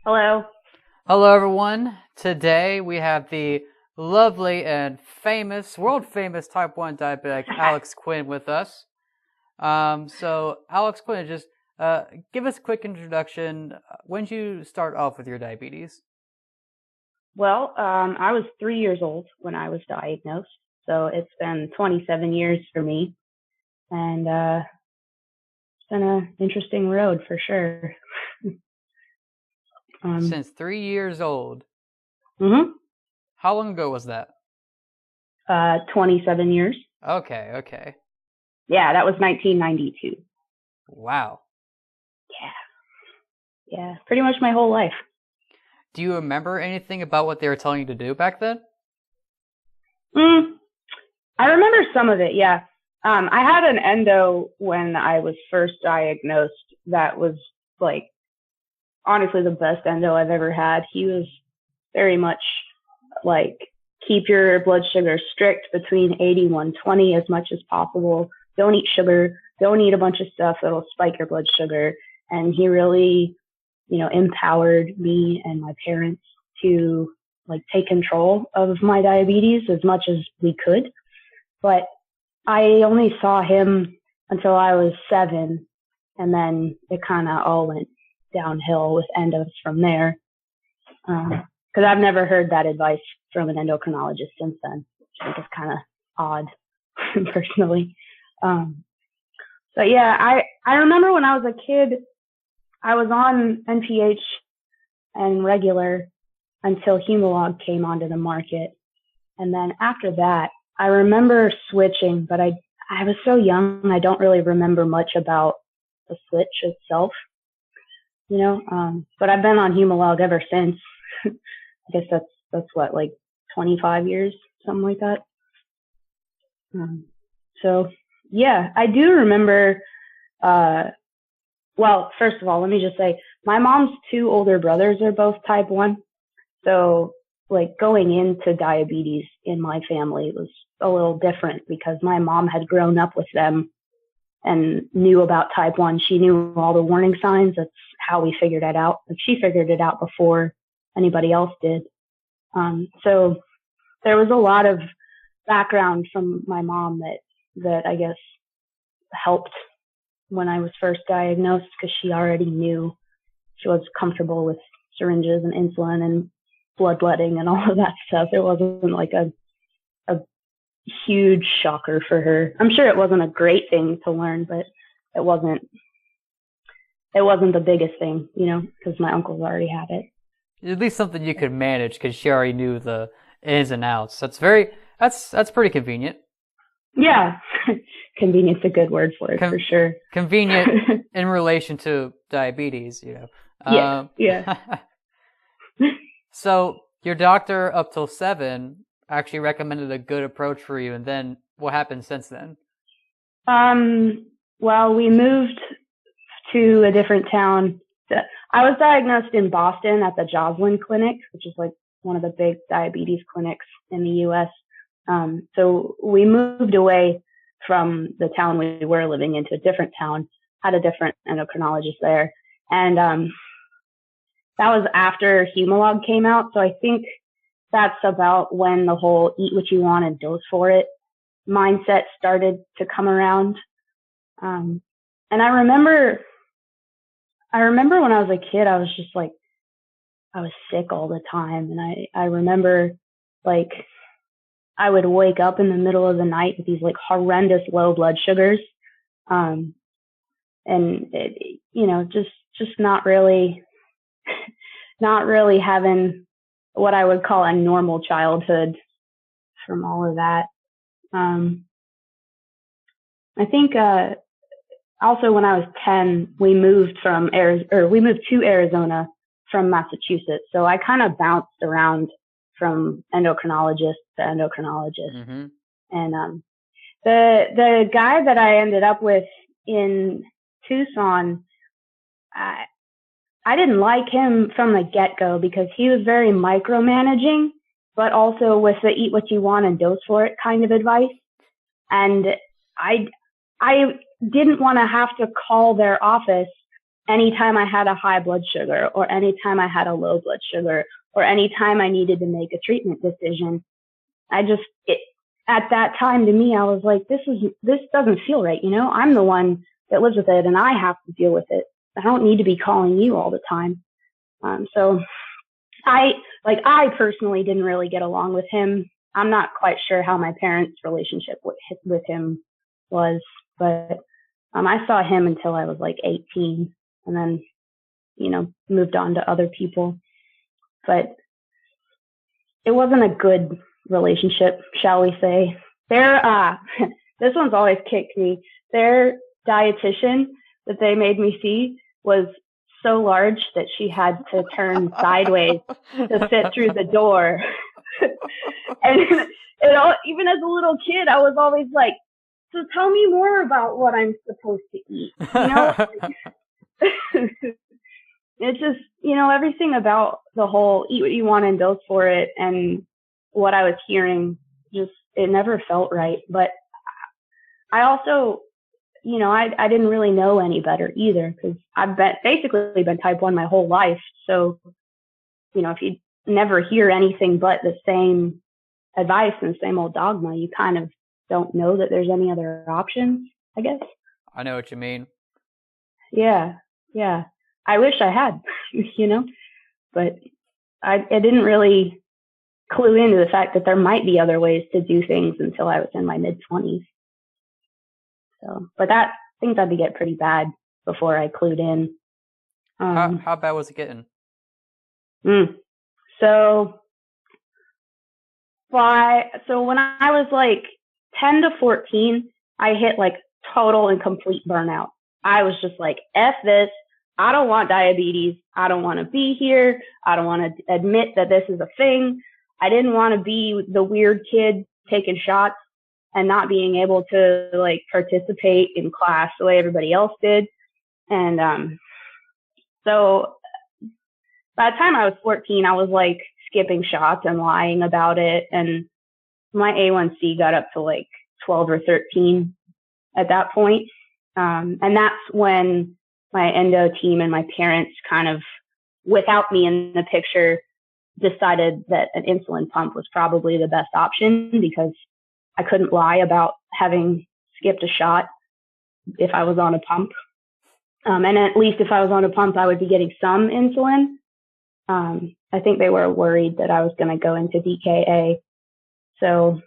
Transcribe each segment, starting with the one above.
Hello. Hello, everyone. Today we have the lovely and famous, world famous type 1 diabetic Alex Quinn with us. So, Alex Quinn, just give us a quick introduction. When did you start off with your diabetes? Well, I was 3 years old when I was diagnosed, so it's been 27 years for me, and it's been an interesting road for sure. Since 3 years old. Mm-hmm. How long ago was that? 27 years. Okay. Yeah, that was 1992. Wow. Yeah, pretty much my whole life. Do you remember anything about what they were telling you to do back then? I remember some of it, yeah. I had an endo when I was first diagnosed that was like honestly the best endo I've ever had. He was very much like, keep your blood sugar strict between 80 and 120 as much as possible. Don't eat sugar. Don't eat a bunch of stuff that'll spike your blood sugar. And he really, empowered me and my parents to like take control of my diabetes as much as we could. But I only saw him until I was 7, and then it kind of all went downhill with endos from there. Because I've never heard that advice from an endocrinologist since then, which I think is kind of odd, personally. But yeah, I remember when I was a kid, I was on NPH and regular until Humalog came onto the market. And then after that, I remember switching, but I was so young, I don't really remember much about the switch itself, but I've been on Humalog ever since. I guess that's what, like 25 years, something like that. So yeah, I do remember, well, first of all, let me just say, my mom's 2 older brothers are both type 1. So like going into diabetes in my family was a little different because my mom had grown up with them and knew about type 1. She knew all the warning signs. That's how we figured it out. Like, she figured it out before anybody else did. So there was a lot of background from my mom that I guess helped when I was first diagnosed, because she already knew. She was comfortable with syringes and insulin and bloodletting and all of that stuff. It wasn't like a huge shocker for her. I'm sure it wasn't a great thing to learn, but it wasn't the biggest thing, because my uncles already had it. At least something you could manage because she already knew the ins and outs. That's pretty convenient. Yeah. Convenient's a good word for it, for sure. Convenient in relation to diabetes, Yeah. So your doctor up till 7 actually recommended a good approach for you, and then what happened since then? Well, we moved to a different town. I was diagnosed in Boston at the Joslin Clinic, which is like one of the big diabetes clinics in the U.S. So we moved away from the town we were living into a different town, had a different endocrinologist there. And that was after Humalog came out. So I think that's about when the whole eat what you want and dose for it mindset started to come around. And I remember when I was a kid, I was just like, I was sick all the time. And I remember like I would wake up in the middle of the night with these like horrendous low blood sugars. And it, just not really having what I would call a normal childhood from all of that. I think, also when I was 10, we moved to Arizona from Massachusetts. So I kind of bounced around from endocrinologist to endocrinologist. Mm-hmm. And, the guy that I ended up with in Tucson, I didn't like him from the get-go because he was very micromanaging, but also with the eat what you want and dose for it kind of advice. And I didn't want to have to call their office anytime I had a high blood sugar or anytime I had a low blood sugar or anytime I needed to make a treatment decision, at that time to me, I was like, this doesn't feel right. You know, I'm the one that lives with it and I have to deal with it. I don't need to be calling you all the time. So I personally didn't really get along with him. I'm not quite sure how my parents' relationship with him was, but I saw him until I was like 18 and then, you know, moved on to other people. But it wasn't a good relationship, shall we say. This one's always kicked me. Their dietitian that they made me see was so large that she had to turn sideways to fit through the door. And even as a little kid, I was always like, so tell me more about what I'm supposed to eat. You know, it's just, you know, everything about the whole eat what you want and dose for it and what I was hearing, just, it never felt right. But I also, you know, I didn't really know any better either because I've basically been type 1 my whole life. So, you know, if you never hear anything but the same advice and the same old dogma, you kind of don't know that there's any other options, I guess. I know what you mean. Yeah. I wish I had, you know, but I didn't really clue into the fact that there might be other ways to do things until I was in my mid-20s. So, but I think that'd get pretty bad before I clued in. How bad was it getting? So when I was like 10 to 14, I hit like total and complete burnout. I was just like, F this. I don't want diabetes. I don't want to be here. I don't want to admit that this is a thing. I didn't want to be the weird kid taking shots and not being able to like participate in class the way everybody else did. And so by the time I was 14, I was like skipping shots and lying about it. And my A1C got up to like 12 or 13 at that point. And that's when my endo team and my parents kind of, without me in the picture, decided that an insulin pump was probably the best option because I couldn't lie about having skipped a shot if I was on a pump. And at least if I was on a pump, I would be getting some insulin. I think they were worried that I was going to go into DKA. So,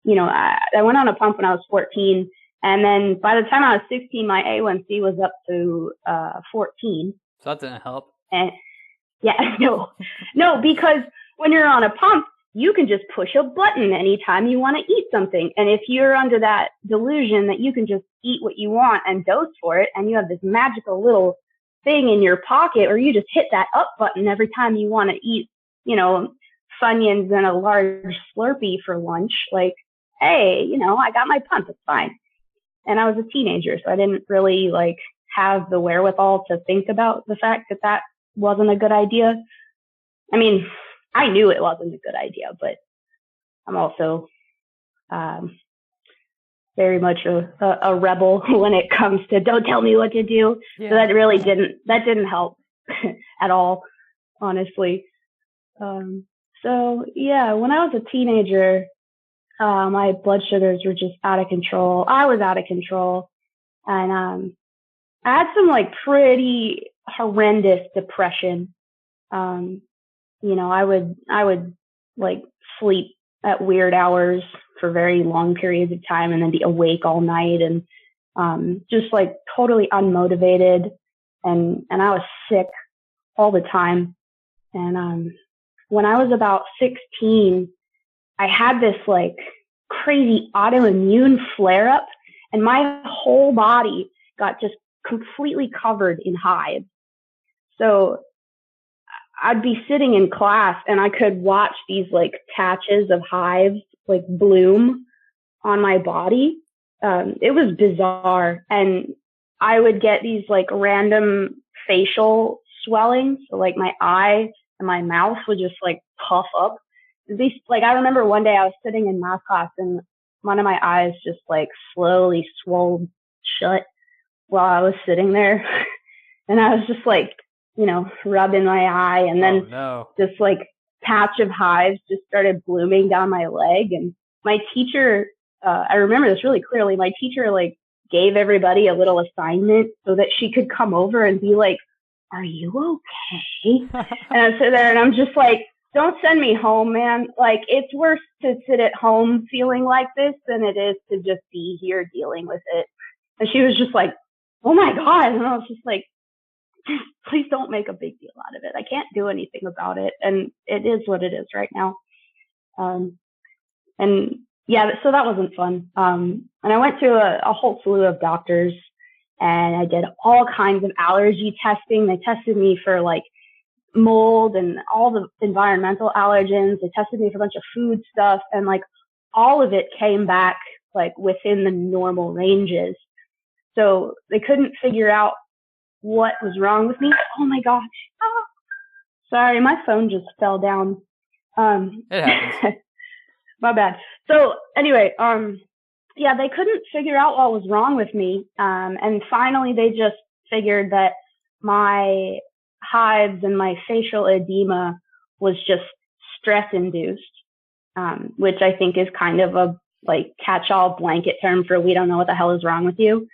you know, I went on a pump when I was 14. And then by the time I was 16, my A1C was up to 14. So that didn't help. And yeah, no, because when you're on a pump, you can just push a button anytime you want to eat something. And if you're under that delusion that you can just eat what you want and dose for it, and you have this magical little thing in your pocket, or you just hit that up button every time you want to eat, you know, Funyuns and a large Slurpee for lunch, like, hey, you know, I got my pump, it's fine. And I was a teenager, so I didn't really like have the wherewithal to think about the fact that that wasn't a good idea. I mean, I knew it wasn't a good idea, but I'm also very much a rebel when it comes to don't tell me what to do. Yeah. So that didn't help at all, honestly. So yeah, when I was a teenager, my blood sugars were just out of control. I was out of control. And I had some like pretty horrendous depression. You know, I would like sleep at weird hours for very long periods of time and then be awake all night and just like totally unmotivated. And I was sick all the time. And when I was about 16, I had this like crazy autoimmune flare up and my whole body got just completely covered in hives. So I'd be sitting in class and I could watch these like patches of hives like bloom on my body. It was bizarre. And I would get these like random facial swelling. So like my eye and my mouth would just like puff up. Like I remember one day I was sitting in math class and one of my eyes just like slowly swelled shut while I was sitting there. And I was just like, rubbing my eye, and then this like patch of hives just started blooming down my leg. And my teacher, I remember this really clearly. My teacher like gave everybody a little assignment so that she could come over and be like, "Are you okay?" And I sit there and I'm just like, "Don't send me home, man. Like, it's worse to sit at home feeling like this than it is to just be here dealing with it." And she was just like, "Oh my God." And I was just like, "Please don't make a big deal out of it. I can't do anything about it. And it is what it is right now." And yeah, so that wasn't fun. And I went to a whole slew of doctors, and I did all kinds of allergy testing. They tested me for like mold and all the environmental allergens. They tested me for a bunch of food stuff, and like all of it came back like within the normal ranges. So they couldn't figure out what was wrong with me. Oh my gosh. Oh, sorry, my phone just fell down. It happens. My bad. So anyway, yeah, they couldn't figure out what was wrong with me. And finally they just figured that my hives and my facial edema was just stress induced, which I think is kind of a like catch-all blanket term for we don't know what the hell is wrong with you.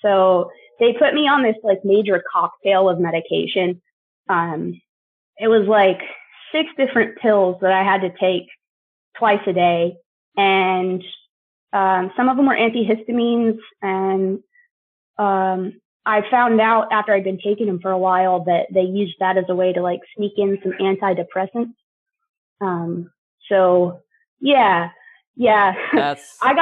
So they put me on this like major cocktail of medication. It was like 6 different pills that I had to take twice a day. And, some of them were antihistamines. And, I found out after I'd been taking them for a while that they used that as a way to like sneak in some antidepressants. So yeah. I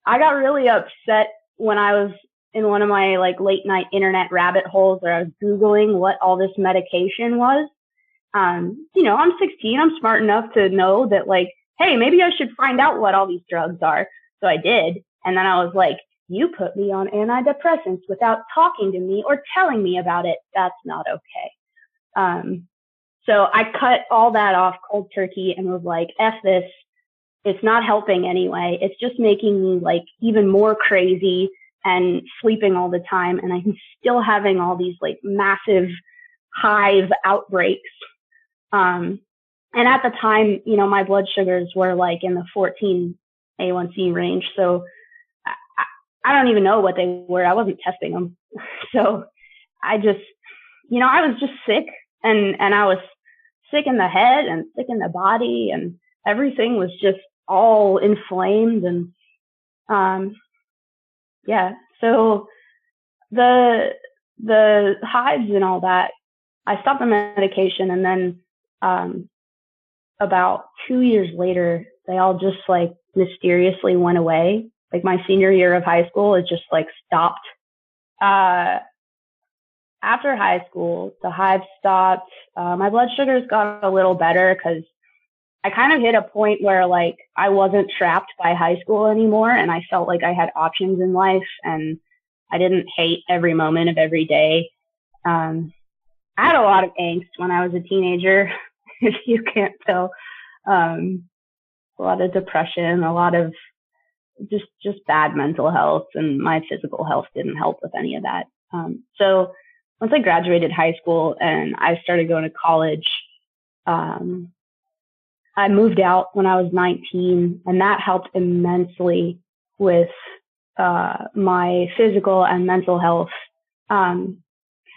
got really upset when I was in one of my like late night internet rabbit holes where I was Googling what all this medication was. I'm 16. I'm smart enough to know that like, hey, maybe I should find out what all these drugs are. So I did. And then I was like, you put me on antidepressants without talking to me or telling me about it. That's not okay. So I cut all that off cold turkey and was like, F this. It's not helping anyway. It's just making me like even more crazy and sleeping all the time. And I'm still having all these like massive hive outbreaks. And at the time, my blood sugars were like in the 14 A1C range. So I don't even know what they were. I wasn't testing them. So I just, I was just sick, and I was sick in the head and sick in the body, and everything was just all inflamed. And, yeah, so the hives and all that, I stopped the medication, and then, about 2 years later, they all just like mysteriously went away. Like my senior year of high school, it just like stopped. After high school, the hives stopped. My blood sugars got a little better because I kind of hit a point where like I wasn't trapped by high school anymore, and I felt like I had options in life, and I didn't hate every moment of every day. I had a lot of angst when I was a teenager, if you can't tell. A lot of depression, a lot of just bad mental health, and my physical health didn't help with any of that. So once I graduated high school and I started going to college, I moved out when I was 19, and that helped immensely with my physical and mental health.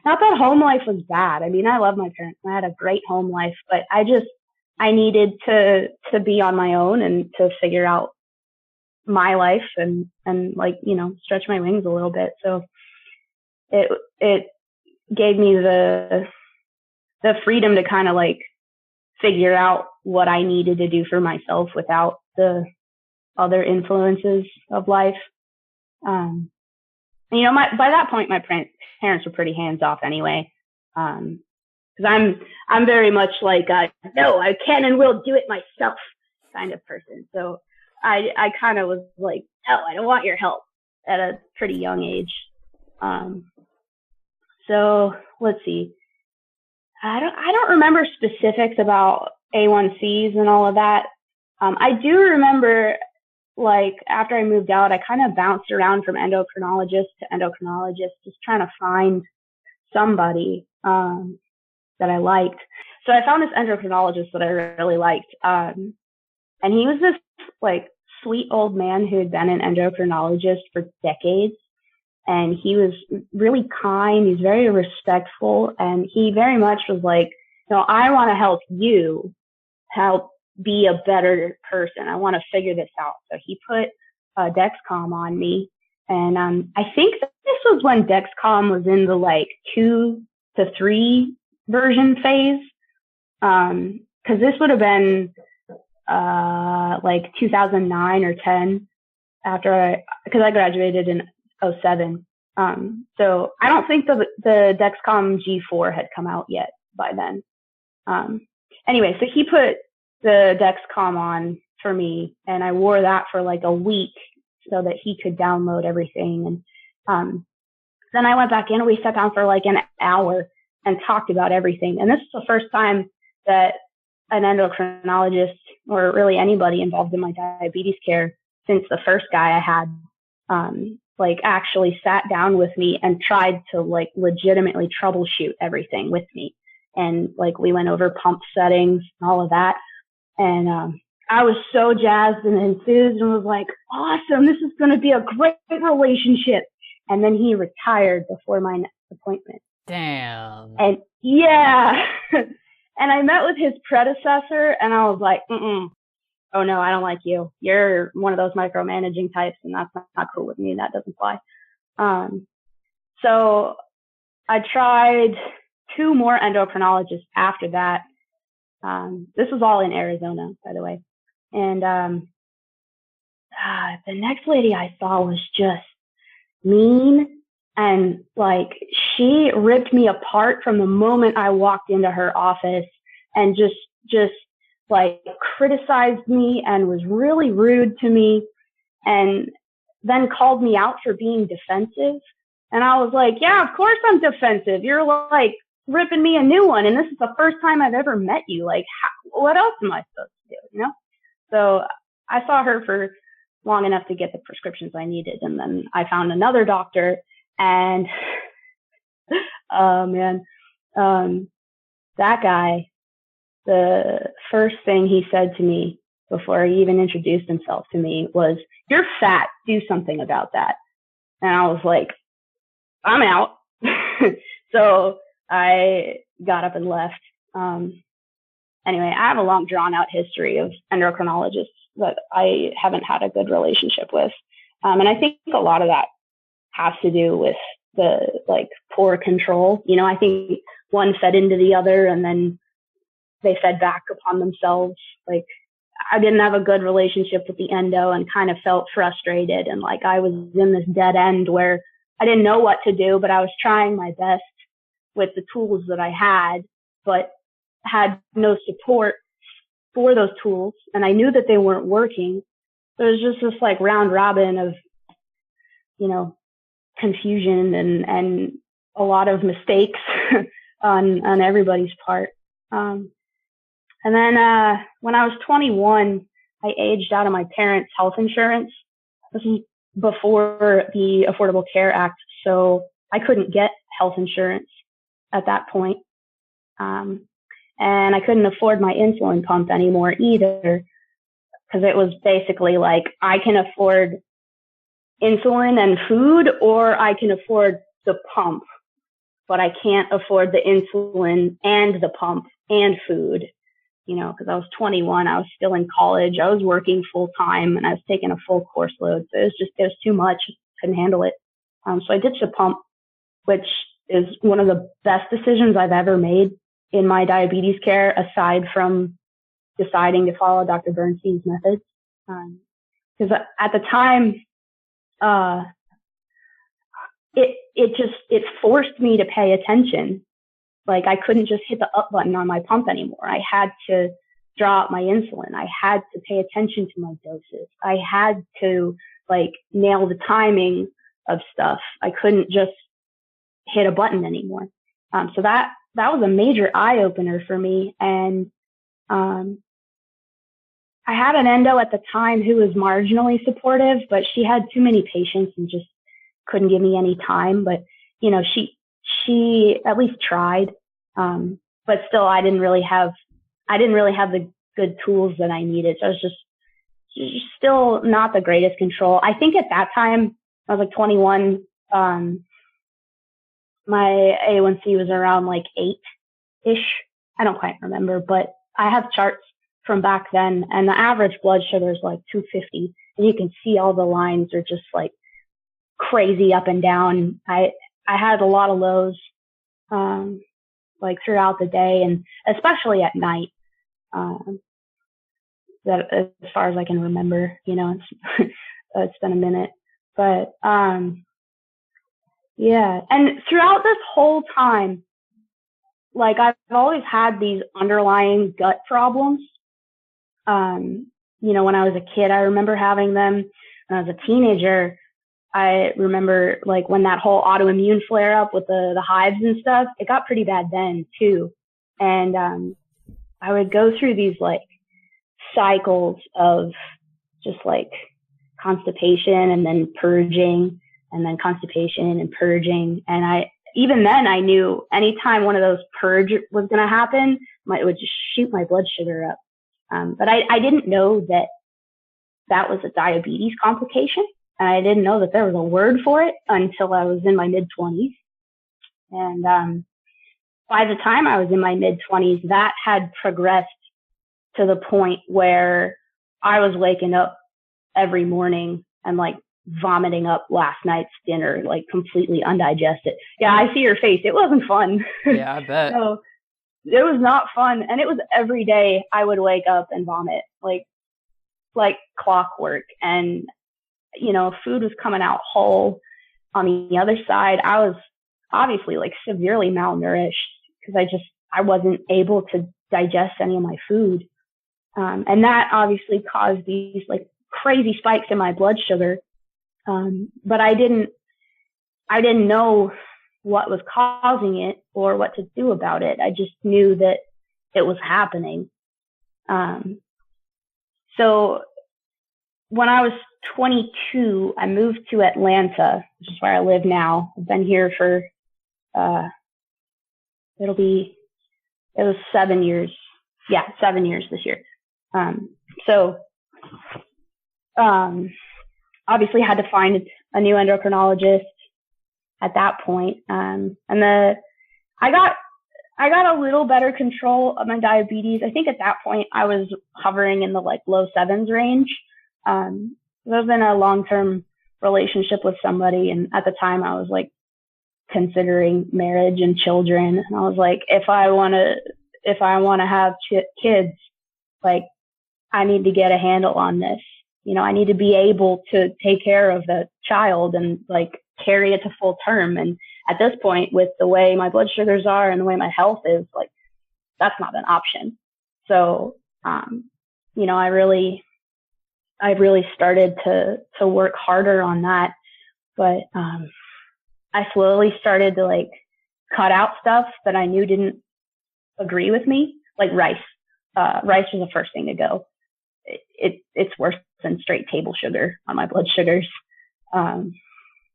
Not that home life was bad. I mean, I love my parents. I had a great home life, but I needed to be on my own and to figure out my life and like, stretch my wings a little bit. So it gave me the freedom to kind of like figure out what I needed to do for myself without the other influences of life. By that point, my parents were pretty hands off anyway. Cause I'm very much like, no, I can and will do it myself kind of person. So I kind of was like, no, I don't want your help at a pretty young age. So let's see. I don't remember specifics about A1Cs and all of that. I do remember like after I moved out, I kind of bounced around from endocrinologist to endocrinologist, just trying to find somebody that I liked. So I found this endocrinologist that I really liked. And he was this like sweet old man who had been an endocrinologist for decades. And he was really kind. He's very respectful. And he very much was like, I want to help you help be a better person. I want to figure this out. So he put Dexcom on me. And I think that this was when Dexcom was in the like 2 to 3 version phase. Cause this would have been like 2009 or 10 because I graduated in 2007. So I don't think the Dexcom G4 had come out yet by then. Anyway, so he put the Dexcom on for me, and I wore that for like a week so that he could download everything. And then I went back in and we sat down for like an hour and talked about everything. And this is the first time that an endocrinologist or really anybody involved in my diabetes care since the first guy I had, like actually sat down with me and tried to like legitimately troubleshoot everything with me. And like we went over pump settings and all of that. And I was so jazzed and enthused and was like, awesome, this is going to be a great relationship. And then he retired before my next appointment. Damn. And yeah. And I met with his predecessor and I was like, oh no, I don't like you. You're one of those micromanaging types and that's not cool with me. That doesn't fly. So I tried 2 more endocrinologists after that. This was all in Arizona, by the way. And the next lady I saw was just mean. And like, she ripped me apart from the moment I walked into her office and just like criticized me and was really rude to me and then called me out for being defensive. And I was like, yeah, of course I'm defensive. You're like ripping me a new one. And this is the first time I've ever met you. Like, what else am I supposed to do? So I saw her for long enough to get the prescriptions I needed. And then I found another doctor and, oh man, that guy, the first thing he said to me before he even introduced himself to me was, you're fat, do something about that. And I was like, I'm out. So I got up and left. Anyway, I have a long drawn out history of endocrinologists that I haven't had a good relationship with. And I think a lot of that has to do with the like poor control. I think one fed into the other and then they fed back upon themselves. Like I didn't have a good relationship with the endo and kind of felt frustrated. And like I was in this dead end where I didn't know what to do, but I was trying my best with the tools that I had, but had no support for those tools. And I knew that they weren't working. So it was just this like round robin of, confusion and a lot of mistakes on everybody's part. And then, when I was 21, I aged out of my parents' health insurance. This is before the Affordable Care Act. So I couldn't get health insurance at that point. And I couldn't afford my insulin pump anymore either, because it was basically like, I can afford insulin and food, or I can afford the pump, but I can't afford the insulin and the pump and food, because I was 21, I was still in college, I was working full time and I was taking a full course load. So it was too much, couldn't handle it. So I ditched the pump, which is one of the best decisions I've ever made in my diabetes care, aside from deciding to follow Dr. Bernstein's methods. Because at the time, it forced me to pay attention. Like I couldn't just hit the up button on my pump anymore. I had to draw out my insulin. I had to pay attention to my doses. I had to like nail the timing of stuff. I couldn't just hit a button anymore. So that was a major eye opener for me. And, I had an endo at the time who was marginally supportive, but she had too many patients and just couldn't give me any time. But, you know, she at least tried. But still, I didn't really have the good tools that I needed. So I was just still not the greatest control. I think at that time, I was like 21, my A1C was around like 8-ish. I don't quite remember, but I have charts from back then, and the average blood sugar is like 250, and you can see all the lines are just like crazy up and down. I had a lot of lows, like throughout the day and especially at night. That as far as I can remember, you know, it's been a minute, but, yeah. And throughout this whole time, like I've always had these underlying gut problems. You know, when I was a kid, I remember having them. When I was a teenager, I remember like when that whole autoimmune flare up with the hives and stuff, it got pretty bad then too. And, I would go through these like cycles of just like constipation and then purging and then constipation and purging. And even then I knew anytime one of those purge was going to happen, it would just shoot my blood sugar up. But I didn't know that was a diabetes complication. And I didn't know that there was a word for it until I was in my mid-20s. And by the time I was in my mid-20s, that had progressed to the point where I was waking up every morning and like vomiting up last night's dinner, like completely undigested. Yeah, I see your face. It wasn't fun. Yeah, I bet. So it was not fun. And it was every day I would wake up and vomit like clockwork. And, you know, food was coming out whole. On the other side, I was obviously like severely malnourished because I wasn't able to digest any of my food. And that obviously caused these like crazy spikes in my blood sugar. But I didn't know what was causing it or what to do about it. I just knew that it was happening. So when I was 22, I moved to Atlanta, which is where I live now. I've been here for, it was 7 years. Yeah, 7 years this year. Obviously had to find a new endocrinologist at that point. I got a little better control of my diabetes. I think at that point I was hovering in the like low 7s range. I was in a long-term relationship with somebody, and at the time I was like considering marriage and children. And I was like, if I want to have kids, like I need to get a handle on this. You know, I need to be able to take care of the child and like carry it to full term. And at this point, with the way my blood sugars are and the way my health is, like that's not an option. So, you know, I really started to work harder on that. But, I slowly started to like cut out stuff that I knew didn't agree with me, like rice. Rice was the first thing to go. It's worse than straight table sugar on my blood sugars. And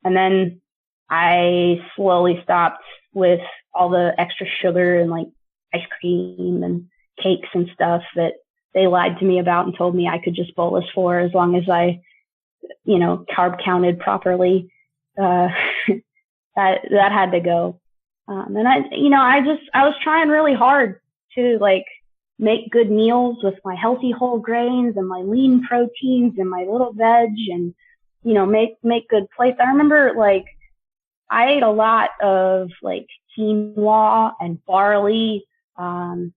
then I slowly stopped with all the extra sugar and like ice cream and cakes and stuff that they lied to me about and told me I could just bolus for as long as I, you know, carb counted properly. That had to go. And I was trying really hard to like make good meals with my healthy whole grains and my lean proteins and my little veg and, you know, make good plates. I remember like I ate a lot of like quinoa and barley, a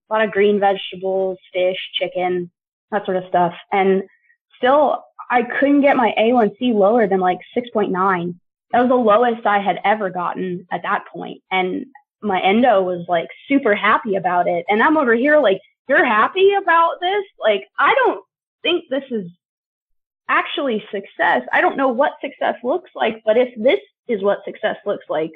lot of green vegetables, fish, chicken, that sort of stuff. And still I couldn't get my A1C lower than like 6.9. That was the lowest I had ever gotten at that point. And my endo was like super happy about it. And I'm over here like, you're happy about this? Like, I don't think this is actually success. I don't know what success looks like, but if this is what success looks like,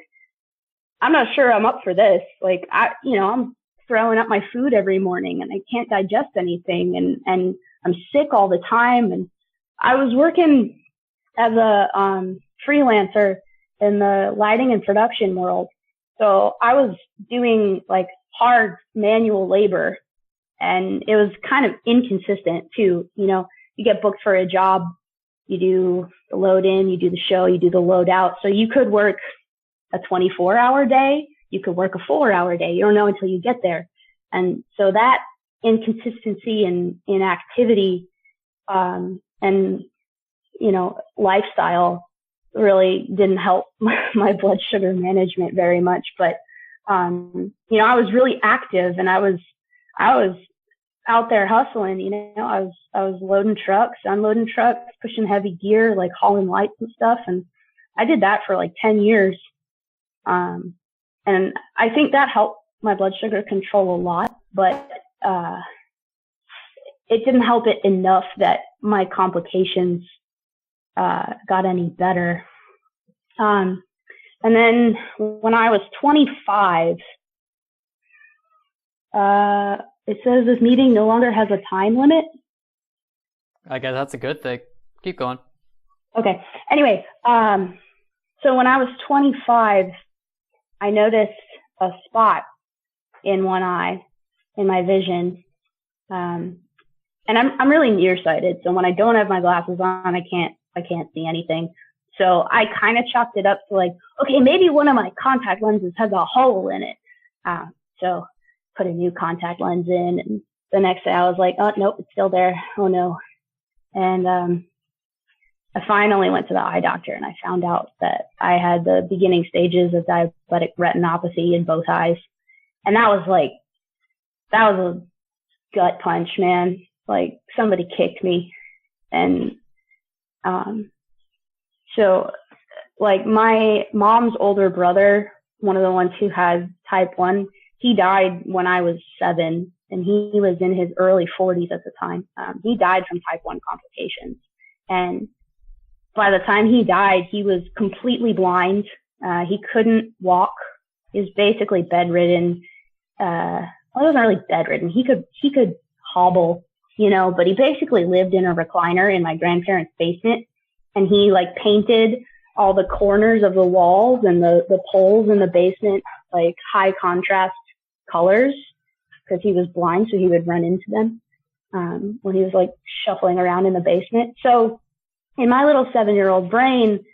I'm not sure I'm up for this. Like, I'm throwing up my food every morning and I can't digest anything. And I'm sick all the time. And I was working as a freelancer in the lighting and production world. So I was doing like hard manual labor, and it was kind of inconsistent too. You know, you get booked for a job, you do the load in, you do the show, you do the load out. So you could work a 24-hour day, you could work a 4-hour day. You don't know until you get there. And so that inconsistency in activity, and, you know, lifestyle really didn't help my blood sugar management very much. But, you know, I was really active, and I was out there hustling, you know, I was loading trucks, unloading trucks, pushing heavy gear, like hauling lights and stuff. And I did that for like 10 years. And I think that helped my blood sugar control a lot, but, it didn't help it enough that my complications, got any better. And then when I was 25, it says this meeting no longer has a time limit. I guess that's a good thing. Keep going. Okay. Anyway, so when I was 25, I noticed a spot in one eye in my vision. And I'm really nearsighted. So when I don't have my glasses on, I can't see anything. So I kind of chalked it up to like, okay, maybe one of my contact lenses has a hole in it. So put a new contact lens in, and the next day I was like, oh, nope, it's still there. Oh no. And, I finally went to the eye doctor, and I found out that I had the beginning stages of diabetic retinopathy in both eyes. And that was a gut punch, man. Like somebody kicked me. And, so like my mom's older brother, one of the ones who has type 1, he died when I was 7, and he was in his early 40s at the time. He died from type 1 complications. And by the time he died, he was completely blind. He couldn't walk. He was basically bedridden. Well, he wasn't really bedridden. He could hobble, you know, but he basically lived in a recliner in my grandparents' basement. And he like painted all the corners of the walls and the poles in the basement, like high contrast colors, because he was blind. So he would run into them, when he was like shuffling around in the basement. So in my little 7-year-old brain,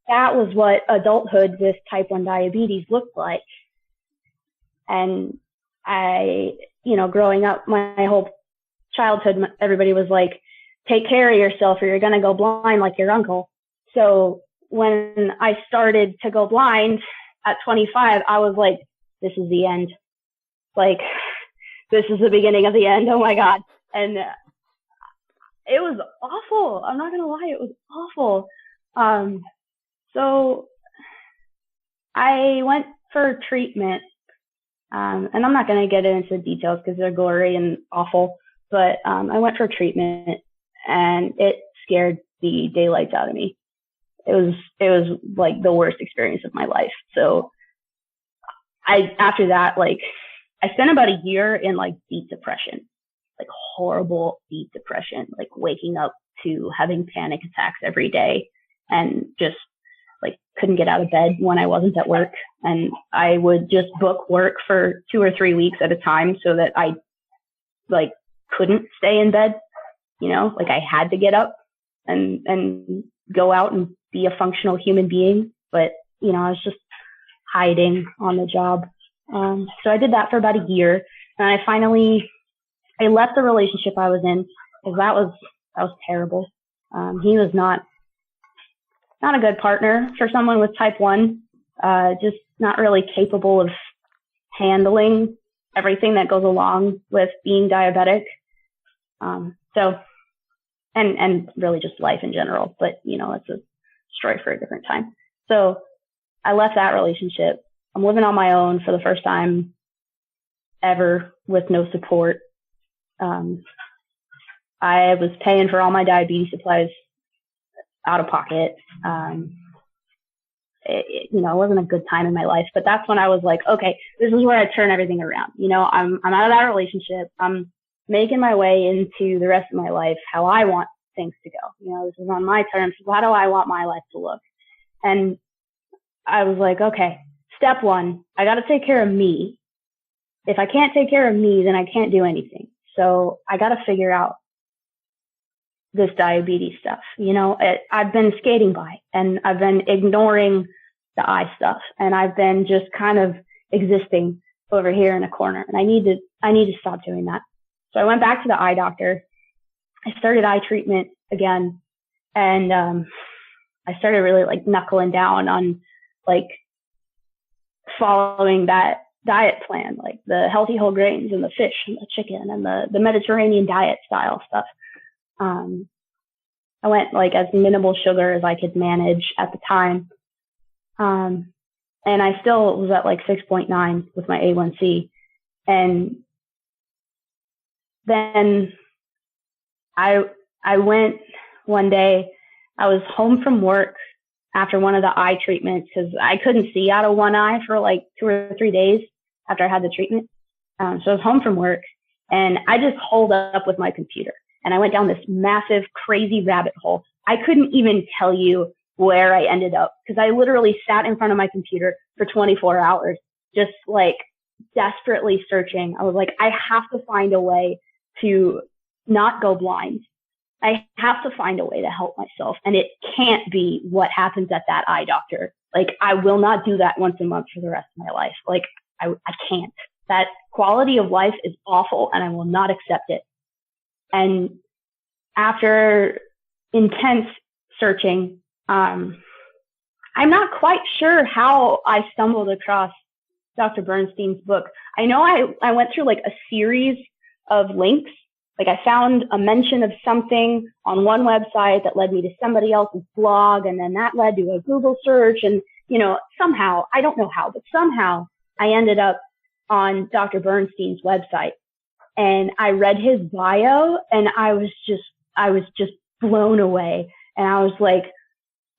that was what adulthood with type 1 diabetes looked like. And I, you know, growing up my whole childhood, everybody was like, take care of yourself or you're going to go blind like your uncle. So when I started to go blind at 25, I was like, this is the end. Like, this is the beginning of the end. Oh my God. And it was awful. I'm not going to lie. It was awful. So I went for treatment. And I'm not going to get into details because they're gory and awful, but, I went for treatment, and it scared the daylights out of me. It was like the worst experience of my life. So after that, like I spent about a year in like deep depression, like horrible deep depression, like waking up to having panic attacks every day, and just like couldn't get out of bed when I wasn't at work. And I would just book work for 2 or 3 weeks at a time so that I like couldn't stay in bed, you know, like I had to get up and go out and be a functional human being. But, you know, I was just hiding on the job. So I did that for about a year, and I left the relationship I was in, because that was terrible. He was not a good partner for someone with type 1, just not really capable of handling everything that goes along with being diabetic. So, and really just life in general, but you know, it's a story for a different time. So I left that relationship. I'm living on my own for the first time ever with no support. I was paying for all my diabetes supplies out of pocket. You know, it wasn't a good time in my life, but that's when I was like, okay, this is where I turn everything around. You know, I'm out of that relationship. I'm making my way into the rest of my life, how I want things to go. You know, this is on my terms. How do I want my life to look? And I was like, okay, step one, I got to take care of me. If I can't take care of me, then I can't do anything. So I got to figure out this diabetes stuff. You know, I've been skating by and I've been ignoring the eye stuff, and I've been just kind of existing over here in a corner, and I need to stop doing that. So I went back to the eye doctor. I started eye treatment again, and I started really like knuckling down on like following that diet plan, like the healthy whole grains and the fish and the chicken and the Mediterranean diet style stuff. I went like as minimal sugar as I could manage at the time. And I still was at like 6.9 with my A1C. And then I went one day, I was home from work after one of the eye treatments because I couldn't see out of one eye for like 2 or 3 days after I had the treatment. So I was home from work and I just holed up with my computer and I went down this massive, crazy rabbit hole. I couldn't even tell you where I ended up because I literally sat in front of my computer for 24 hours, just like desperately searching. I was like, I have to find a way to not go blind. I have to find a way to help myself. And it can't be what happens at that eye doctor. Like, I will not do that once a month for the rest of my life. Like, I can't. That quality of life is awful and I will not accept it. And after intense searching, I'm not quite sure how I stumbled across Dr. Bernstein's book. I know I went through like a series of links. Like I found a mention of something on one website that led me to somebody else's blog, and then that led to a Google search. And, you know, somehow, I don't know how, but somehow I ended up on Dr. Bernstein's website. And I read his bio and I was just blown away. And I was like,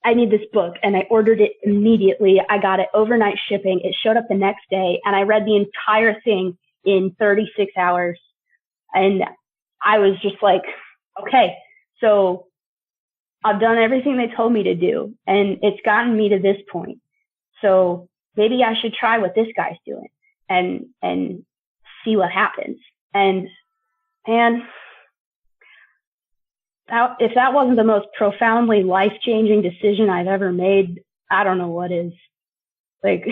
I need this book. And I ordered it immediately. I got it overnight shipping. It showed up the next day and I read the entire thing in 36 hours. And I was just like, okay, so I've done everything they told me to do and it's gotten me to this point. So maybe I should try what this guy's doing and see what happens. And if that wasn't the most profoundly life-changing decision I've ever made, I don't know what is. Like,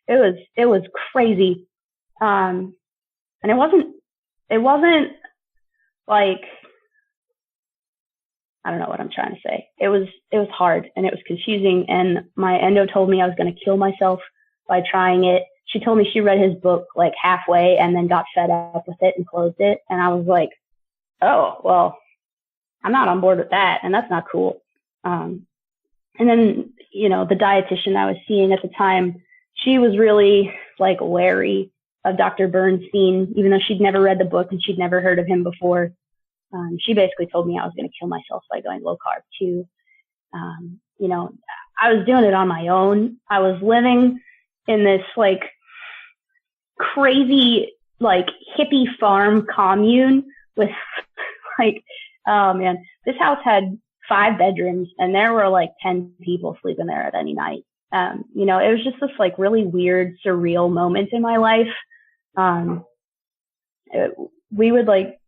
it was crazy. And it wasn't like, I don't know what I'm trying to say. It was hard and it was confusing. And my endo told me I was going to kill myself by trying it. She told me she read his book like halfway and then got fed up with it and closed it. And I was like, oh, well, I'm not on board with that. And that's not cool. And then, you know, the dietitian I was seeing at the time, she was really like wary of Dr. Bernstein, even though she'd never read the book and she'd never heard of him before. She basically told me I was going to kill myself by going low carb too. You know, I was doing it on my own. I was living in this like crazy, like hippie farm commune with like, oh man, this house had 5 bedrooms and there were like 10 people sleeping there at any night. You know, it was just this like really weird, surreal moment in my life. We would like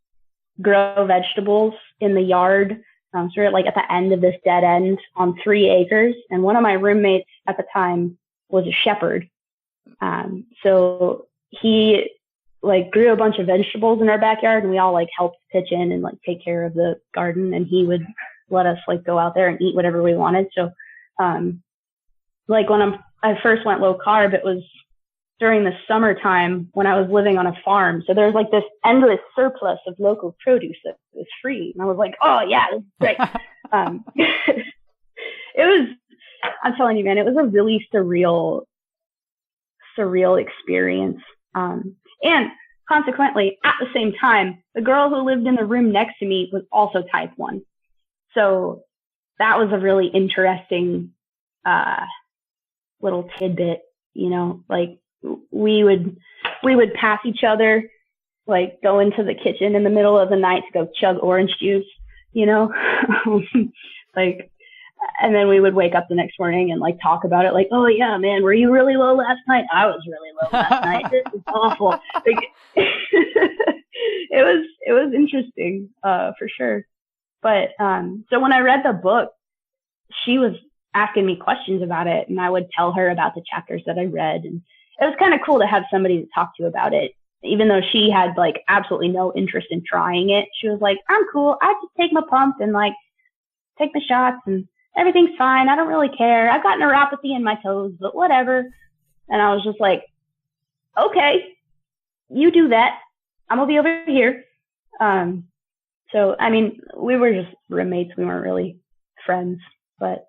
grow vegetables in the yard. So we're like at the end of this dead end on 3 acres. And one of my roommates at the time was a shepherd. So he like grew a bunch of vegetables in our backyard and we all like helped pitch in and like take care of the garden, and he would let us like go out there and eat whatever we wanted. So, like when I first went low carb, it was during the summertime when I was living on a farm. So there's like this endless surplus of local produce that was free. And I was like, oh yeah, this is great. I'm telling you, man, it was a really surreal experience. And consequently, at the same time, the girl who lived in the room next to me was also type 1. So that was a really interesting, little tidbit, you know, like we would pass each other like go into the kitchen in the middle of the night to go chug orange juice, you know, like, and then we would wake up the next morning and like talk about it. Like, oh yeah, man, were you really low last night? I was really low last night. This is awful. Like, it was interesting, for sure. But, so when I read the book, she was asking me questions about it, and I would tell her about the chapters that I read. And it was kind of cool to have somebody to talk to about it, even though she had like absolutely no interest in trying it. She was like, I'm cool. I just take my pump and like take the shots and everything's fine. I don't really care. I've got neuropathy in my toes, but whatever. And I was just like, okay, you do that. I'm gonna be over here. So, I mean, we were just roommates. We weren't really friends, but,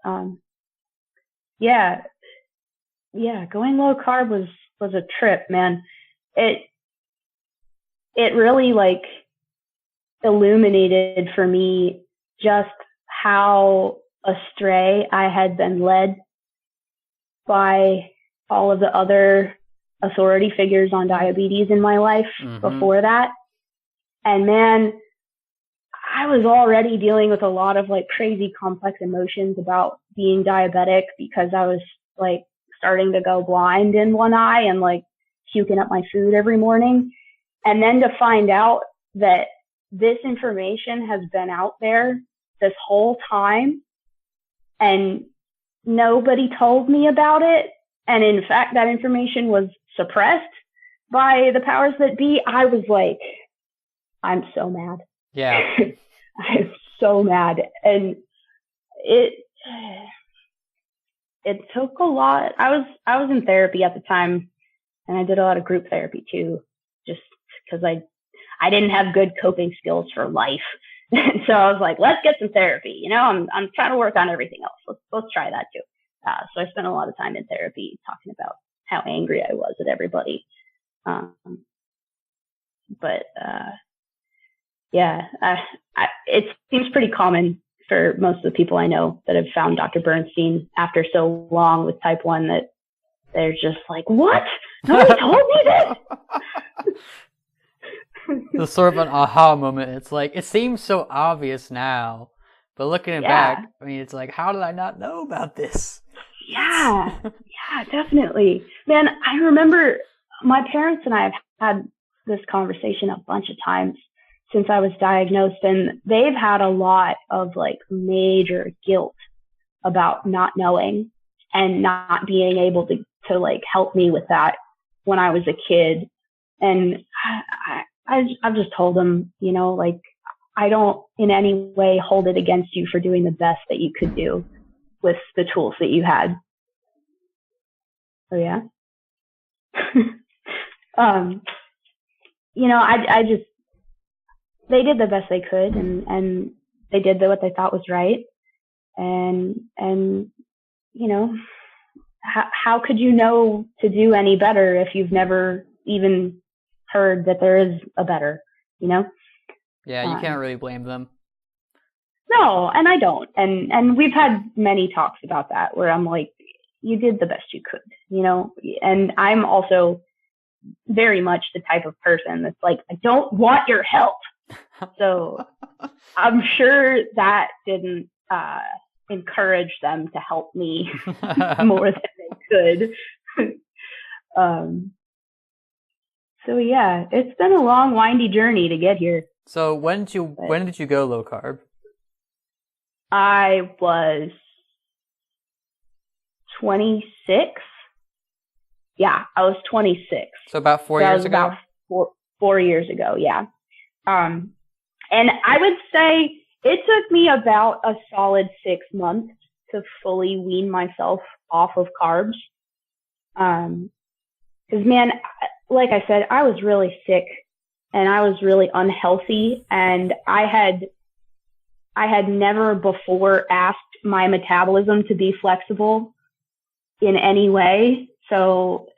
yeah, going low carb was a trip, man. It really like illuminated for me just how astray I had been led by all of the other authority figures on diabetes in my life before that. And man, I was already dealing with a lot of like crazy complex emotions about being diabetic because I was like starting to go blind in one eye and like puking up my food every morning. And then to find out that this information has been out there this whole time and nobody told me about it. And in fact, that information was suppressed by the powers that be. I was like, I'm so mad. Yeah. I'm so mad. And it took a lot. I was in therapy at the time, and I did a lot of group therapy too, just because I didn't have good coping skills for life. And so I was like, let's get some therapy. You know, I'm trying to work on everything else. Let's try that too. So I spent a lot of time in therapy talking about how angry I was at everybody. Yeah, it seems pretty common for most of the people I know that have found Dr. Bernstein after so long with type 1 that they're just like, what? Nobody told me this? It's sort of an aha moment. It's like, it seems so obvious now, but looking back, I mean, it's like, how did I not know about this? Yeah, definitely. Man, I remember my parents and I have had this conversation a bunch of times since I was diagnosed, and they've had a lot of like major guilt about not knowing and not being able to like help me with that when I was a kid. And I've just told them, you know, like, I don't in any way hold it against you for doing the best that you could do with the tools that you had. So yeah. You know, I just, they did the best they could, and they did what they thought was right. And, you know, how could you know to do any better if you've never even heard that there is a better, you know? Yeah, you can't really blame them. No, and I don't. And we've had many talks about that where I'm like, you did the best you could, you know? And I'm also very much the type of person that's like, I don't want your help. So I'm sure that didn't encourage them to help me more than they could. So yeah, it's been a long, windy journey to get here. So when did you go low carb? I was 26. Yeah, I was 26. So about 4 years ago? About 4 years ago, yeah. And I would say it took me about a solid 6 months to fully wean myself off of carbs. 'Cause man, like I said, I was really sick and I was really unhealthy, and I had never before asked my metabolism to be flexible in any way. So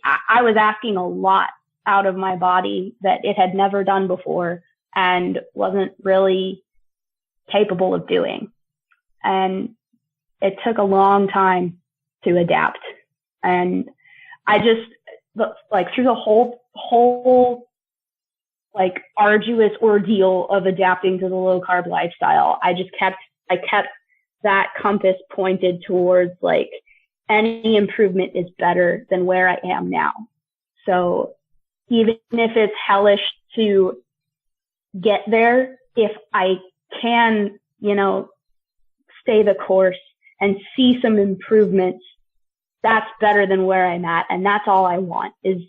I was asking a lot out of my body that it had never done before and wasn't really capable of doing. And it took a long time to adapt. And I just, like, through the whole like arduous ordeal of adapting to the low carb lifestyle. I kept that compass pointed towards like any improvement is better than where I am now. So even if it's hellish to get there, if I can, stay the course and see some improvements, that's better than where I'm at. And that's all I want is,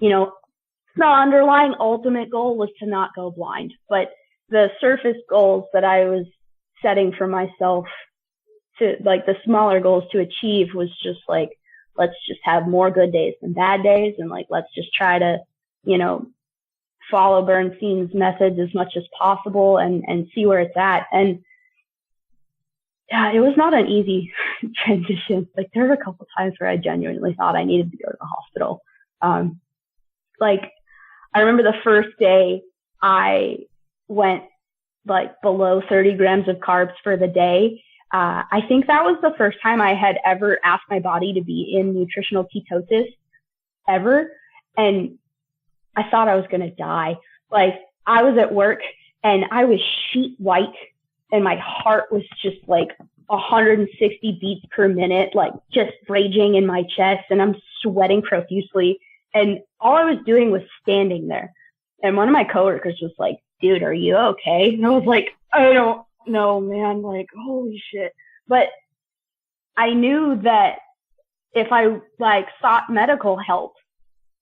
the underlying ultimate goal was to not go blind, but the surface goals that I was setting for myself to like the smaller goals to achieve was just like, let's just have more good days than bad days. And like, let's just try to, follow Bernstein's methods as much as possible and see where it's at. And yeah, it was not an easy transition. Like there were a couple times where I genuinely thought I needed to go to the hospital. I remember the first day I went like below 30 grams of carbs for the day. I think that was the first time I had ever asked my body to be in nutritional ketosis ever. And I thought I was going to die. Like I was at work and I was sheet white and my heart was just like 160 beats per minute, like just raging in my chest, and I'm sweating profusely. And all I was doing was standing there. And one of my coworkers was like, dude, are you okay? And I was like, I don't know, man. Like, holy shit. But I knew that if I like sought medical help,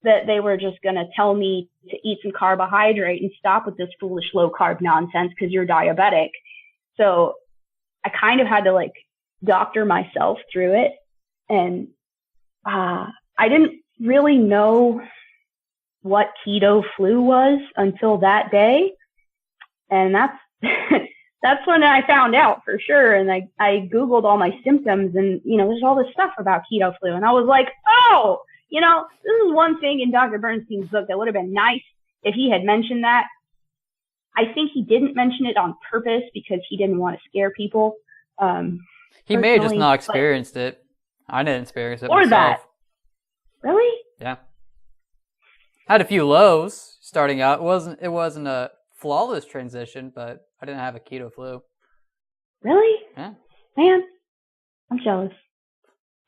that they were just going to tell me to eat some carbohydrate and stop with this foolish low carb nonsense because you're diabetic. So I kind of had to like doctor myself through it. And I didn't really know what keto flu was until that day. And that's, that's when I found out for sure. And I Googled all my symptoms and, there's all this stuff about keto flu. And I was like, oh, this is one thing in Dr. Bernstein's book that would have been nice if he had mentioned that. I think he didn't mention it on purpose because he didn't want to scare people. He may have just not experienced it. I didn't experience it or myself. That. Really? Yeah. I had a few lows starting out. It wasn't a flawless transition, but I didn't have a keto flu. Really? Yeah. Man, I'm jealous.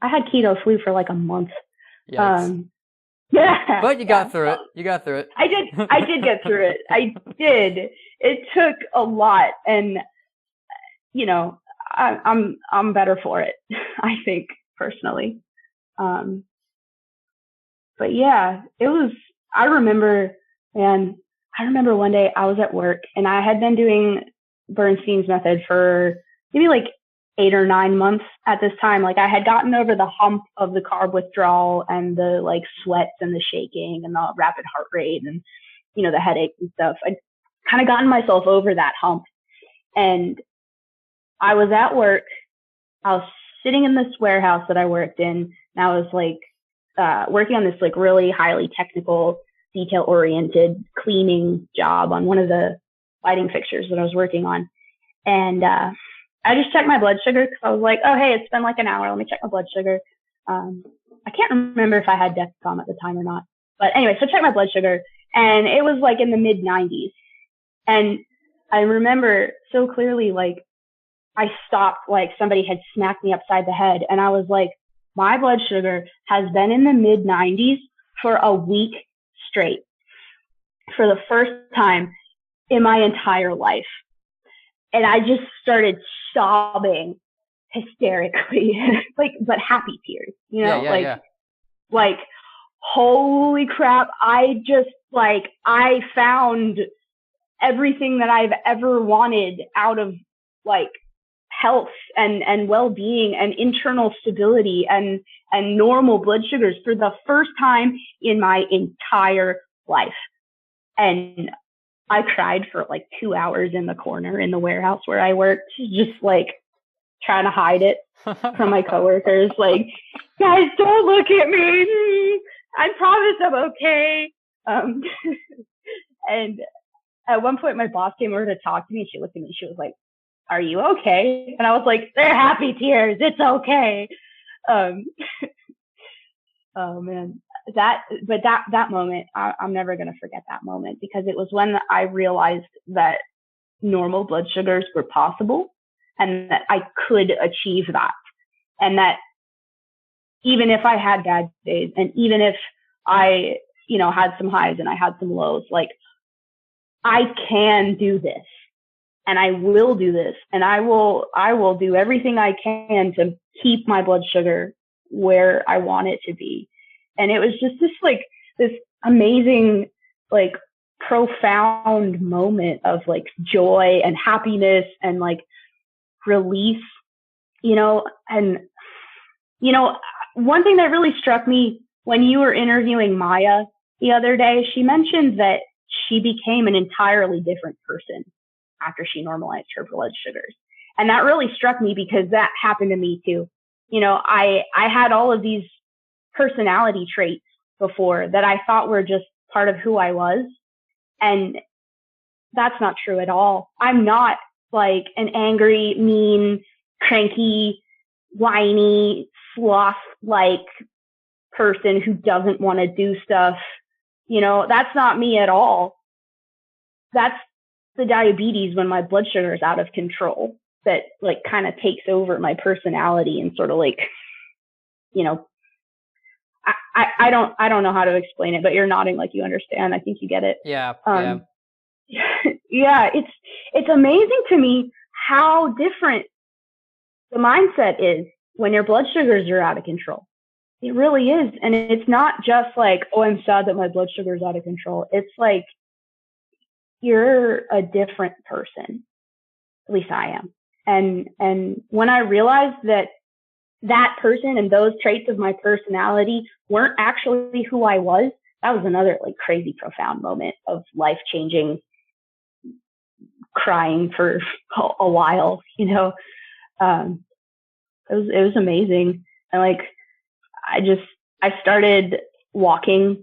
I had keto flu for like a month. Yeah. But you got through it. You got through it. I did get through it. I did. It took a lot, and I'm better for it. I think personally. But yeah, it was. I remember one day I was at work and I had been doing Bernstein's method for maybe like 8 or 9 months at this time. Like I had gotten over the hump of the carb withdrawal and the like sweats and the shaking and the rapid heart rate and, the headaches and stuff. I'd kind of gotten myself over that hump, and I was at work. I was sitting in this warehouse that I worked in, and I was like, working on this like really highly technical, detail oriented cleaning job on one of the lighting fixtures that I was working on. And, I just checked my blood sugar because I was like, oh, hey, it's been like an hour. Let me check my blood sugar. I can't remember if I had Dexcom at the time or not. But anyway, so I checked my blood sugar and it was like in the mid 90s. And I remember so clearly, like I stopped, like somebody had smacked me upside the head. And I was like, my blood sugar has been in the mid 90s for a week straight for the first time in my entire life. And I just started sobbing hysterically, but happy tears, like, holy crap. I found everything that I've ever wanted out of like health and well-being and internal stability and normal blood sugars for the first time in my entire life. And I cried for like 2 hours in the corner in the warehouse where I worked, just like trying to hide it from my coworkers. Like, guys, don't look at me. I promise I'm okay. And at one point my boss came over to talk to me. She looked at me. She was like, are you okay? And I was like, they're happy tears. It's okay. Oh man. that moment, I'm never going to forget that moment, because it was when I realized that normal blood sugars were possible and that I could achieve that. And that even if I had bad days, and even if I, had some highs and I had some lows, like, I can do this, and I will do this, and I will do everything I can to keep my blood sugar where I want it to be. And it was just this amazing, like, profound moment of like joy and happiness and like release, and, one thing that really struck me when you were interviewing Maya the other day, she mentioned that she became an entirely different person after she normalized her blood sugars. And that really struck me, because that happened to me too. I had all of these personality traits before that I thought were just part of who I was. And that's not true at all. I'm not like an angry, mean, cranky, whiny, sloth-like person who doesn't want to do stuff. That's not me at all. That's the diabetes when my blood sugar is out of control that like kind of takes over my personality and sort of like, I don't know how to explain it, but you're nodding like you understand. I think you get it. Yeah. Yeah. It's amazing to me how different the mindset is when your blood sugars are out of control. It really is. And it's not just like, oh, I'm sad that my blood sugar is out of control. It's like, you're a different person. At least I am. And when I realized that person and those traits of my personality weren't actually who I was, that was another like crazy profound moment of life changing, crying for a while, it was amazing. And like, I started walking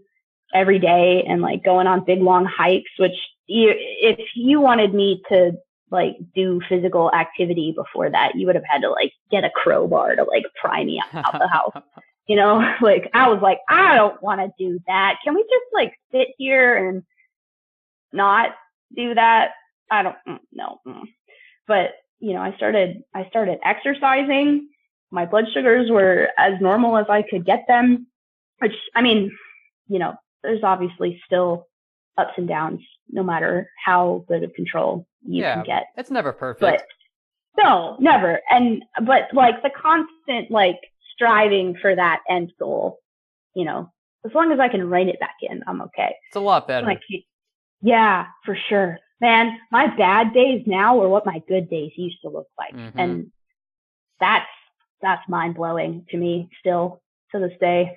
every day and like going on big long hikes, which if you wanted me to like do physical activity before that, you would have had to like get a crowbar to like pry me out the house. Like I was like, I don't want to do that. Can we just like sit here and not do that? I don't know. But, I started exercising. My blood sugars were as normal as I could get them, which, I mean, there's obviously still ups and downs, no matter how good of control you can get. It's never perfect. But no, never. But like the constant, like striving for that end goal, as long as I can rein it back in, I'm okay. It's a lot better. Yeah, for sure. Man, my bad days now are what my good days used to look like. Mm-hmm. And that's mind blowing to me still to this day.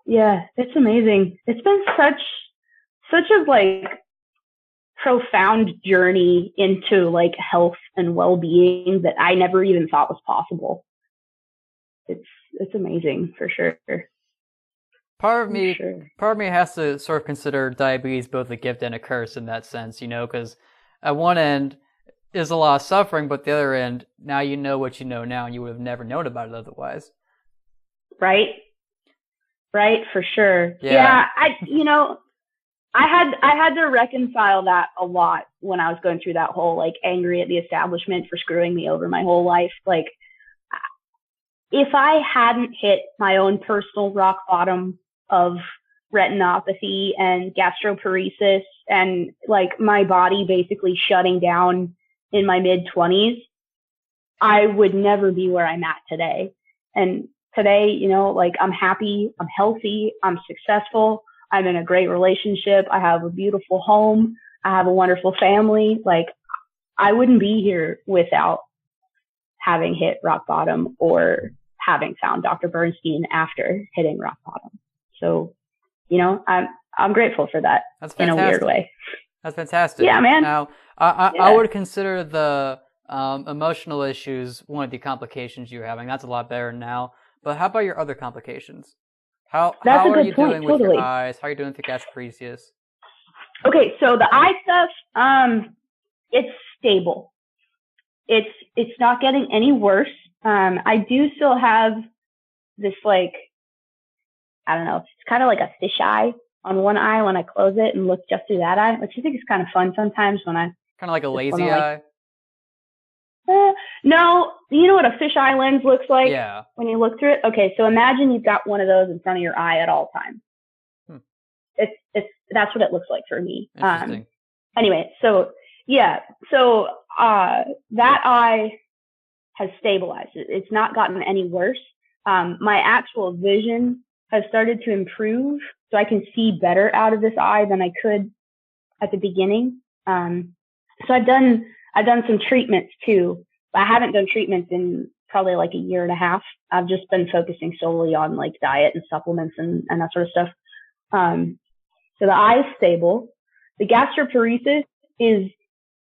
Yeah, it's amazing. It's been such a like profound journey into like health and well-being that I never even thought was possible. It's amazing for sure. Part of me has to sort of consider diabetes both a gift and a curse in that sense, because at one end is a lot of suffering, but the other end, now you know what you know now, and you would have never known about it otherwise. Right, for sure. Yeah, I had to reconcile that a lot when I was going through that whole like angry at the establishment for screwing me over my whole life. Like, if I hadn't hit my own personal rock bottom of retinopathy and gastroparesis and like my body basically shutting down in my mid-20s, I would never be where I'm at today. And today, like I'm happy, I'm healthy, I'm successful, I'm in a great relationship, I have a beautiful home, I have a wonderful family. Like I wouldn't be here without having hit rock bottom or having found Dr. Bernstein after hitting rock bottom. So, I'm grateful for that. That's fantastic. In a weird way. That's fantastic. Yeah, man. Now, I would consider the emotional issues one of the complications you're having. That's a lot better now. But how about your other complications? How are you doing with your eyes? How are you doing with the gastroparesis? Okay, so the eye stuff, it's stable. It's not getting any worse. I do still have this like I don't know, it's kind of like a fish eye on one eye when I close it and look just through that eye, which I think is kind of fun sometimes when I Kind of like a just lazy wanna, eye. no, you know what a fish eye lens looks like Yeah. when you look through it? Okay, so imagine you've got one of those in front of your eye at all times. That's what it looks like for me. Interesting. Anyway, so that eye has stabilized. It's not gotten any worse. My actual vision has started to improve, so I can see better out of this eye than I could at the beginning. So I've done some treatments too. I haven't done treatments in probably like a year and a half. I've just been focusing solely on like diet and supplements and that sort of stuff. So the eye is stable. The gastroparesis is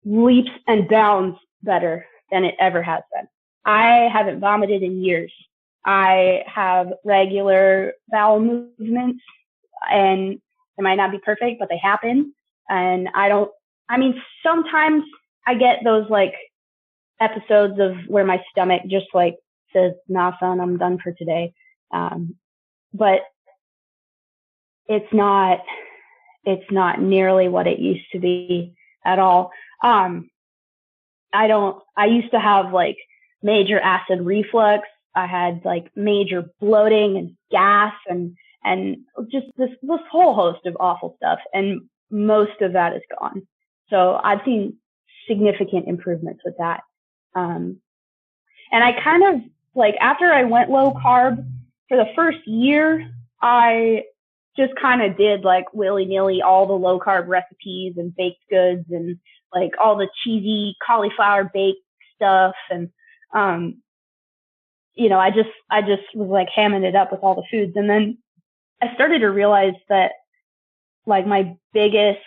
leaps and bounds better than it ever has been. I haven't vomited in years. I have regular bowel movements, and they might not be perfect, but they happen. And sometimes I get those like episodes of where my stomach just like says, nah, son, I'm done for today. But it's not nearly what it used to be at all. I used to have like major acid reflux. I had like major bloating and gas and just this whole host of awful stuff. And most of that is gone. So I've seen significant improvements with that. And I kind of like, after I went low carb for the first year, I just kind of did like willy-nilly all the low carb recipes and baked goods and like all the cheesy cauliflower baked stuff. And, I just was like hamming it up with all the foods. And then I started to realize that like my biggest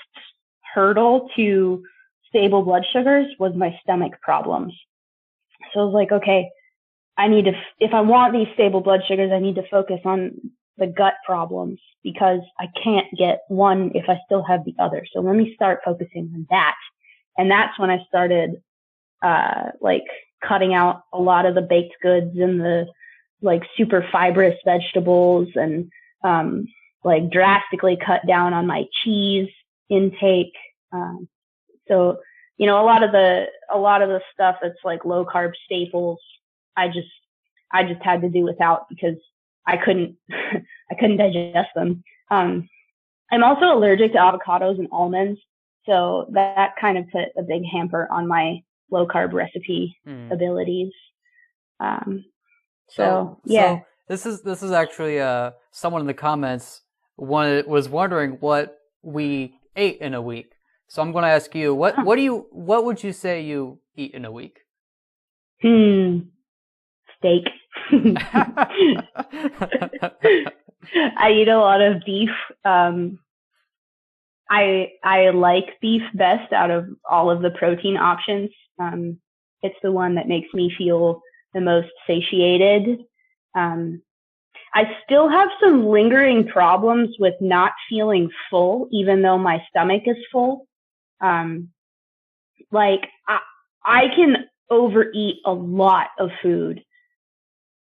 hurdle to stable blood sugars was my stomach problems. So I was like, okay, if I want these stable blood sugars, I need to focus on the gut problems because I can't get one if I still have the other. So let me start focusing on that. And that's when I started, like cutting out a lot of the baked goods and the like super fibrous vegetables and, like drastically cut down on my cheese intake. So, a lot of the stuff that's like low carb staples, I just had to do without because I couldn't digest them. I'm also allergic to avocados and almonds. So that kind of put a big hamper on my low carb recipe abilities. So this is actually someone in the comments was wondering what we ate in a week. So I'm going to ask you, what would you say you eat in a week? Steak. I eat a lot of beef. I like beef best out of all of the protein options. It's the one that makes me feel the most satiated. I still have some lingering problems with not feeling full, even though my stomach is full. Like I can overeat a lot of food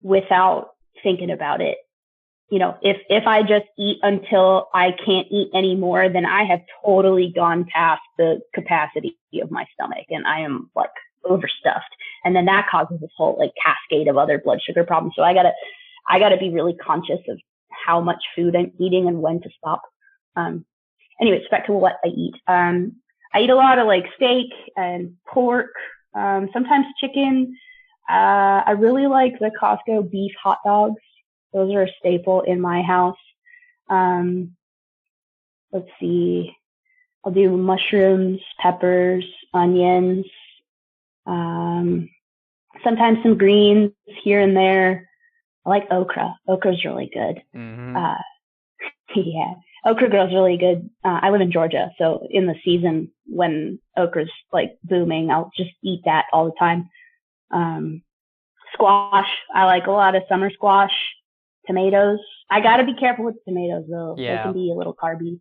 without thinking about it. If I just eat until I can't eat anymore, then I have totally gone past the capacity of my stomach and I am like overstuffed. And then that causes this whole like cascade of other blood sugar problems. So I gotta be really conscious of how much food I'm eating and when to stop. Anyways, back to what I eat. I eat a lot of like steak and pork, sometimes chicken. I really like the Costco beef hot dogs. Those are a staple in my house. Let's see. I'll do mushrooms, peppers, onions, sometimes some greens here and there. I like okra. Okra's really good. Mm-hmm. Yeah. Okra grows really good. I live in Georgia, so in the season when okra's like booming, I'll just eat that all the time. Squash. I like a lot of summer squash. Tomatoes. I gotta be careful with tomatoes though. Yeah. They can be a little carby.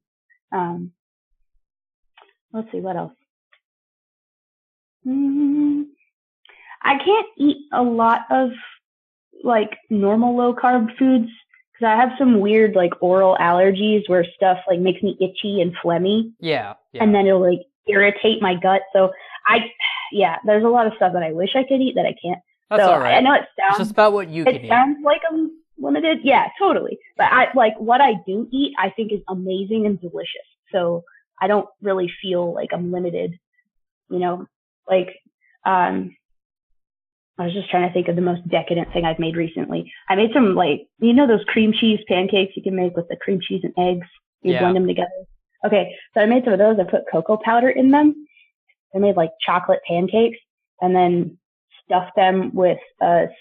Let's see, what else? I can't eat a lot of like normal low carb foods because I have some weird like oral allergies where stuff like makes me itchy and phlegmy. Yeah. And then it'll like irritate my gut. So there's a lot of stuff that I wish I could eat that I can't. That's so all right. I know it sounds, it's just about what you can eat. It sounds like I'm limited. Yeah, totally. But what I do eat, I think is amazing and delicious. So I don't really feel like I'm limited, like, I was just trying to think of the most decadent thing I've made recently. I made some those cream cheese pancakes you can make with the cream cheese and eggs. You blend them together. Okay. So I made some of those. I put cocoa powder in them. I made like chocolate pancakes and then stuffed them with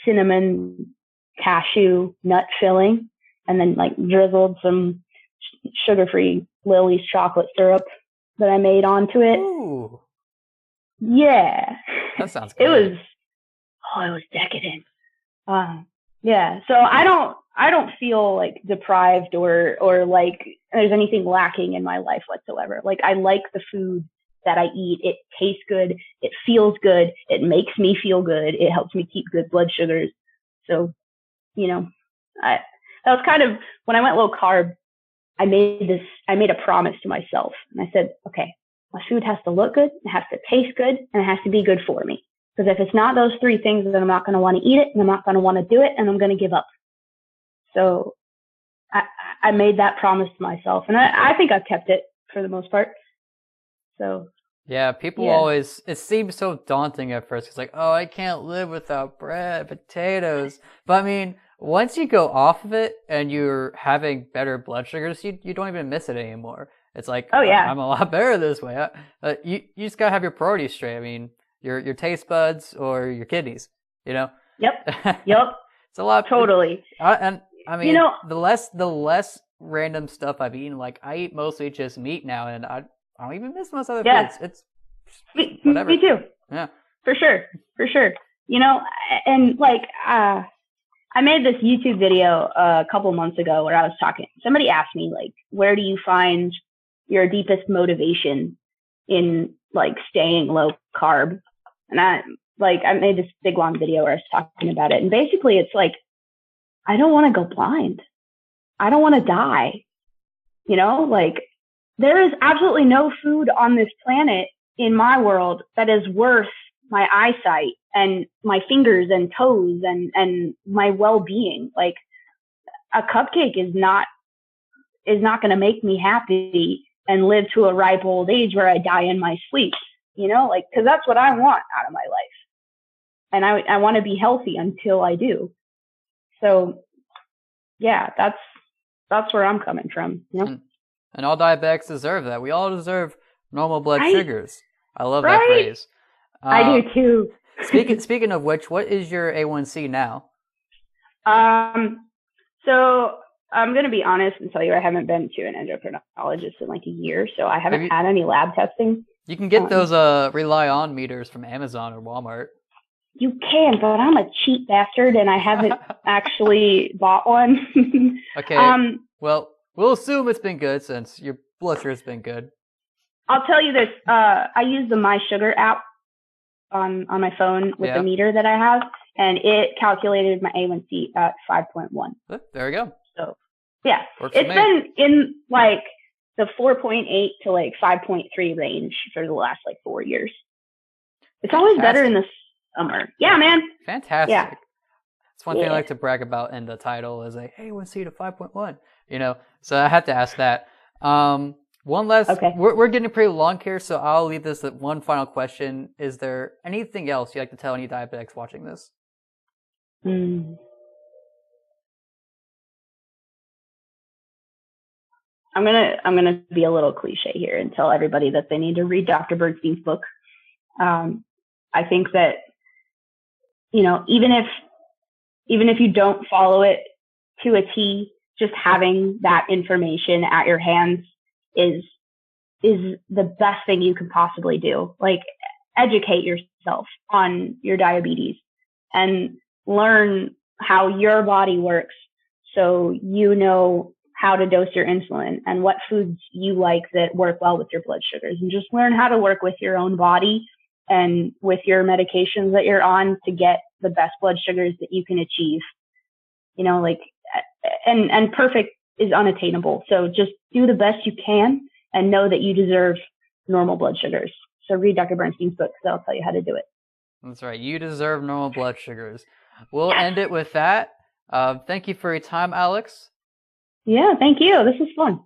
cinnamon cashew nut filling and then like drizzled some sugar-free Lily's chocolate syrup that I made onto it. Ooh. Yeah. That sounds good. It was decadent. Yeah. So I don't feel like deprived or like there's anything lacking in my life whatsoever. Like I like the food that I eat. It tastes good. It feels good. It makes me feel good. It helps me keep good blood sugars. So, that was kind of when I went low carb, I made a promise to myself and I said, okay, my food has to look good. It has to taste good and it has to be good for me. Because if it's not those three things, then I'm not going to want to eat it and I'm not going to want to do it and I'm going to give up. So I made that promise to myself and I think I've kept it for the most part. So. Yeah, people always, it seems so daunting at first. It's like, oh, I can't live without bread, potatoes. But I mean, once you go off of it and you're having better blood sugars, you don't even miss it anymore. It's like, oh yeah, I'm a lot better this way. You just gotta have your priorities straight. I mean, your taste buds or your kidneys, Yep. It's a lot. Totally. And I mean, the less random stuff I've eaten, like I eat mostly just meat now, and I don't even miss most other foods. It's whatever. Me too. Yeah. For sure. And like, I made this YouTube video a couple months ago where I was talking. Somebody asked me like, where do you find your deepest motivation in like staying low carb? And I made this big long video where I was talking about it. And basically it's like, I don't want to go blind. I don't want to die. Like there is absolutely no food on this planet in my world that is worth my eyesight and my fingers and toes and my well-being. Like a cupcake is not going to make me happy and live to a ripe old age where I die in my sleep, cause that's what I want out of my life. And I want to be healthy until I do. So yeah, that's where I'm coming from. And all diabetics deserve that. We all deserve normal blood sugars. I love that phrase. I do too. Speaking of which, what is your A1C now? So I'm going to be honest and tell you I haven't been to an endocrinologist in like a year, so I haven't had any lab testing. You can get those Rely On meters from Amazon or Walmart. You can, but I'm a cheap bastard and I haven't actually bought one. Okay. Well, we'll assume it's been good since your blood sugar's been good. I'll tell you this. I use the My Sugar app on my phone with the meter that I have, and it calculated my A1C at 5.1. There we go. So, yeah. Works it's been in like the 4.8 to like 5.3 range for the last like 4 years. It's always better in the summer. Yeah, man. Fantastic. Yeah. It's one thing I like to brag about in the title is like, A1C to 5.1, So I have to ask that. One last, we're getting pretty long here, so I'll leave this at one final question. Is there anything else you'd like to tell any diabetics watching this? I'm gonna be a little cliche here and tell everybody that they need to read Dr. Bernstein's book. I think that, even if you don't follow it to a T, just having that information at your hands is the best thing you can possibly do. Like, educate yourself on your diabetes and learn how your body works so you know how to dose your insulin and what foods you like that work well with your blood sugars, and just learn how to work with your own body and with your medications that you're on to get the best blood sugars that you can achieve. and perfect is unattainable. So just do the best you can and know that you deserve normal blood sugars. So read Dr. Bernstein's book because that'll tell you how to do it. That's right. You deserve normal blood sugars. We'll end it with that. Thank you for your time, Alex. Yeah, thank you. This was fun.